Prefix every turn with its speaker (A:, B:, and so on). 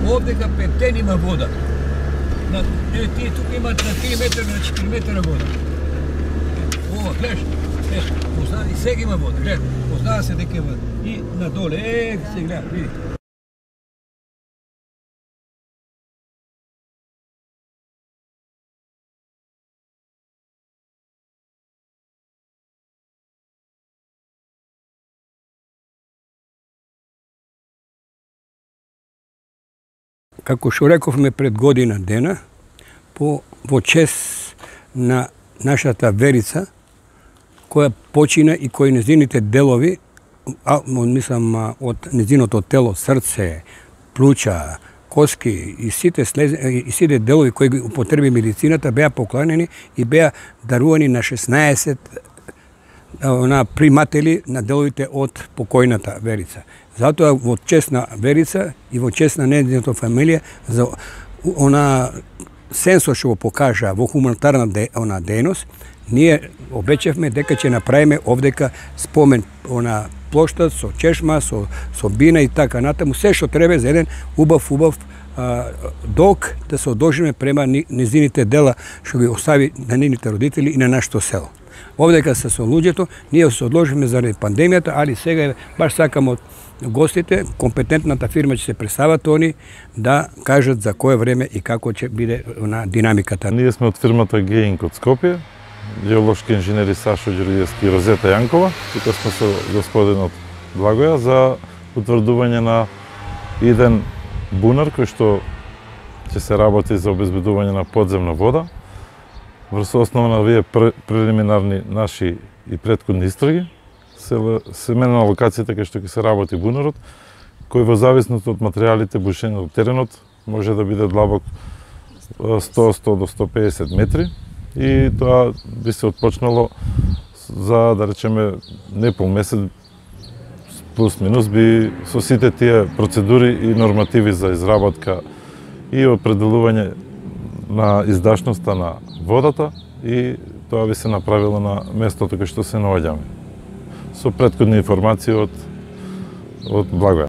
A: Овдека пептен има вода. Тие тук имат на 3 метра, на 4 метра вода. Ова, гледаш, и сега има вода, гледай, познава се дека има. И надоле, се гледа, види. Како што рековме пред година дена, во чест на нашата Верица, која почина и кои незините делови, мислам од незиното тело, срце, плуча, коски и сите делови кои ги употреби медицината беа поклонени и беа дарувани на 16 приматели на деловите од покојната Верица. Затоа во чест на Верица и во чест на незината фамилија за сенсо што го покажа во хуманитарна дејност, ние обечевме дека ќе направиме овдека спомен плоштад со чешма, со бина и така натаму, се што треба за еден убав долг да се одолжиме према незините дела што ги остави на нейните родители и на нашето село. Овдека се со луѓето, ние се одложиме заради пандемијата, али сега баш сакам од гостите, компетентната фирма ќе се представат они да кажат за кое време и како ќе биде на динамиката.
B: Ние сме од фирмата Геинг од Скопје, геолошки инженери Сашо Ѓорѓевски и Розета Јанкова. Тука сме со господинот Благоја за утврдување на еден бунар кој што ќе се работи за обезбедување на подземна вода. Врз основа на овие прелиминарни наши и претходни истраги се мене на локацијата кај што ќе се работи бунарот, кој во зависност од материјалите бушено од теренот може да биде длабок 100 до 150 метри и тоа би се отпочнало за, да речеме, не пол месец, плюс минус би со сите тие процедури и нормативи за изработка и определување на издашноста на водата и тоа би се направило на местото кај што се наоѓаме. Со претходни информации од Благоја.